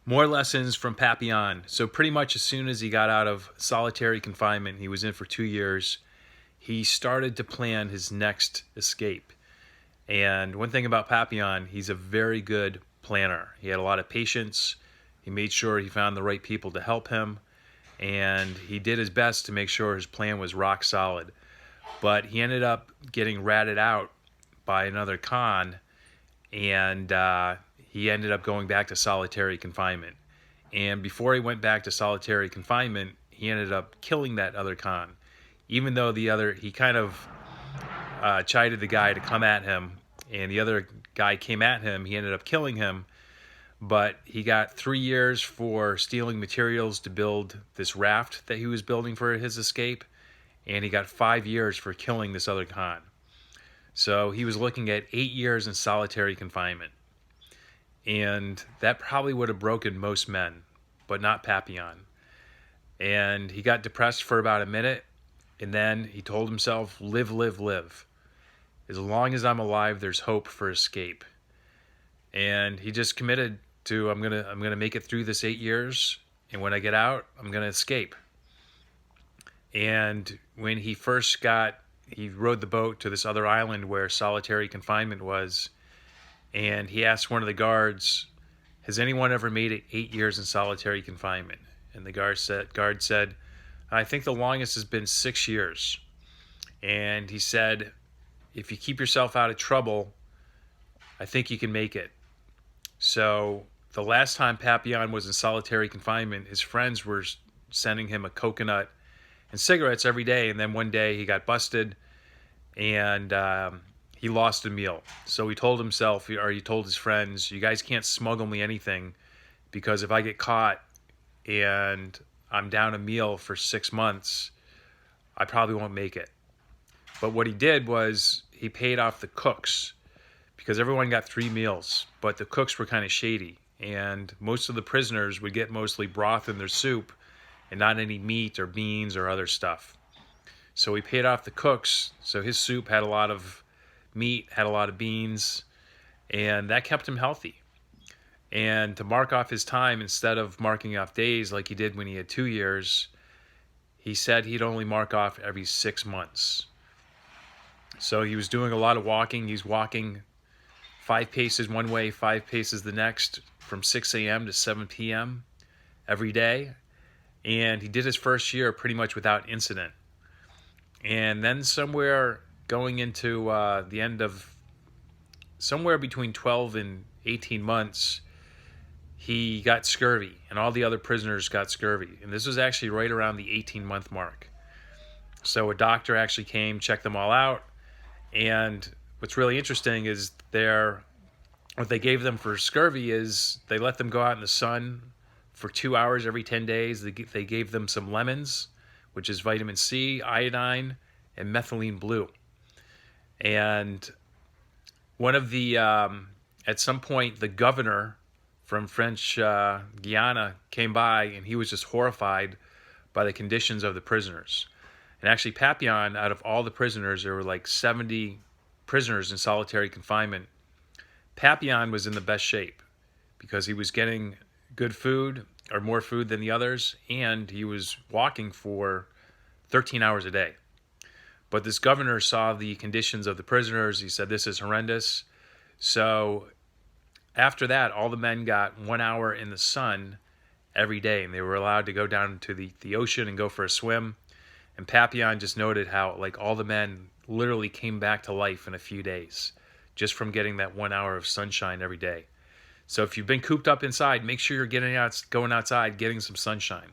More lessons from Papillon. So pretty much as soon as he got out of solitary confinement, he was in for 2 years, he started to plan his next escape. And one thing about Papillon, he's a very good planner. He had a lot of patience. He made sure he found the right people to help him. And he did his best to make sure his plan was rock solid. But he ended up getting ratted out by another con, and he ended up going back to solitary confinement. And before he went back to solitary confinement, he ended up killing that other con. Even though he kind of chided the guy to come at him, and the other guy came at him, he ended up killing him. But he got 3 years for stealing materials to build this raft that he was building for his escape, and he got 5 years for killing this other con. So he was looking at 8 years in solitary confinement. And that probably would have broken most men, but not Papillon. And he got depressed for about a minute, and then he told himself, live, live, live. As long as I'm alive, there's hope for escape. And he just committed to, I'm gonna make it through this 8 years, and when I get out, I'm gonna escape. And when he rode the boat to this other island where solitary confinement was, and he asked one of the guards, has anyone ever made it 8 years in solitary confinement? And the guard said, I think the longest has been 6 years. And he said, if you keep yourself out of trouble, I think you can make it. So the last time Papillon was in solitary confinement, his friends were sending him a coconut and cigarettes every day, and then one day he got busted, and he lost a meal. So he told himself, or he told his friends, you guys can't smuggle me anything, because if I get caught and I'm down a meal for 6 months, I probably won't make it. But what he did was he paid off the cooks, because everyone got 3 meals, but the cooks were kind of shady, and most of the prisoners would get mostly broth in their soup and not any meat or beans or other stuff. So he paid off the cooks, so his soup had a lot of meat, had a lot of beans, and that kept him healthy. And to mark off his time, instead of marking off days like he did when he had 2 years, he said he'd only mark off every 6 months. So he was doing a lot of walking. He's walking 5 paces one way, 5 paces the next, from 6 a.m. to 7 p.m. every day. And he did his first year pretty much without incident. And then somewhere going into the end of, somewhere between 12 and 18 months, he got scurvy, and all the other prisoners got scurvy. And this was actually right around the 18-month mark. So a doctor actually came, checked them all out, and what's really interesting is what they gave them for scurvy is they let them go out in the sun for 2 hours every 10 days. They gave them some lemons, which is vitamin C, iodine, and methylene blue. And one of the, at some point, the governor from French Guiana came by, and he was just horrified by the conditions of the prisoners. And actually, Papillon, out of all the prisoners, there were like 70 prisoners in solitary confinement. Papillon was in the best shape because he was getting good food, or more food than the others, and he was walking for 13 hours a day. But this governor saw the conditions of the prisoners. He said, this is horrendous. So after that, all the men got 1 hour in the sun every day, and they were allowed to go down to the ocean and go for a swim. And Papillon just noted how like all the men literally came back to life in a few days just from getting that 1 hour of sunshine every day. So if you've been cooped up inside, make sure you're going outside, getting some sunshine.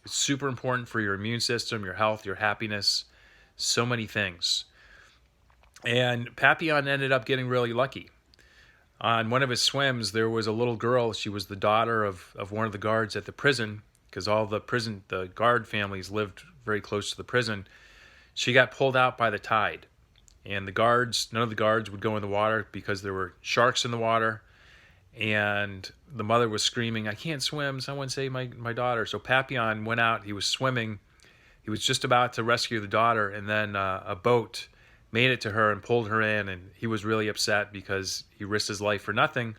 It's super important for your immune system, your health, your happiness, so many things. And Papillon ended up getting really lucky. On one of his swims, there was a little girl. She was the daughter of one of the guards at the prison, because all the guard families lived very close to the prison. She got pulled out by the tide. And none of the guards would go in the water because there were sharks in the water. And the mother was screaming, I can't swim, someone save my daughter. So Papillon went out, he was swimming. He was just about to rescue the daughter, and then a boat made it to her and pulled her in, and he was really upset because he risked his life for nothing.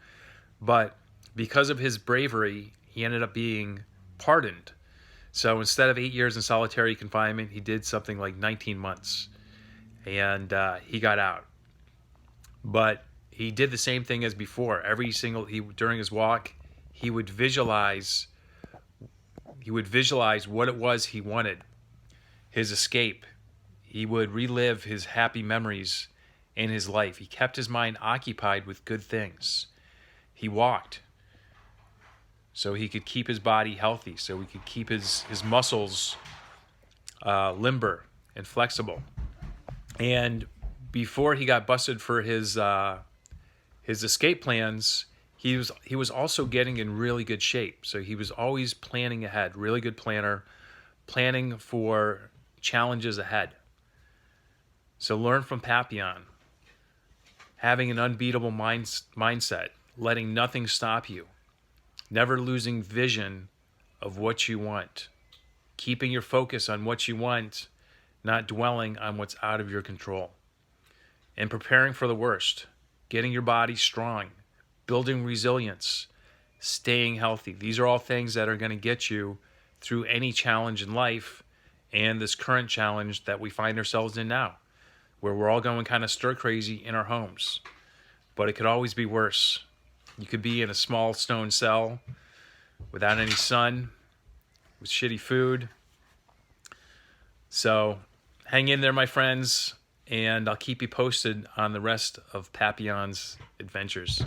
But because of his bravery, he ended up being pardoned. So instead of 8 years in solitary confinement, he did something like 19 months, and he got out. But he did the same thing as before. During his walk, he would visualize what it was he wanted, his escape. He would relive his happy memories in his life. He kept his mind occupied with good things. He walked so he could keep his body healthy, so he could keep his muscles limber and flexible. And before he got busted for his escape plans, he was also getting in really good shape. So he was always planning ahead, really good planner, planning for challenges ahead. So learn from Papillon. Having an unbeatable mindset, letting nothing stop you, never losing vision of what you want, keeping your focus on what you want, not dwelling on what's out of your control, and preparing for the worst, getting your body strong, building resilience, staying healthy. These are all things that are going to get you through any challenge in life, and this current challenge that we find ourselves in now, where we're all going kind of stir crazy in our homes. But it could always be worse. You could be in a small stone cell without any sun, with shitty food. So hang in there, my friends, and I'll keep you posted on the rest of Papillon's adventures.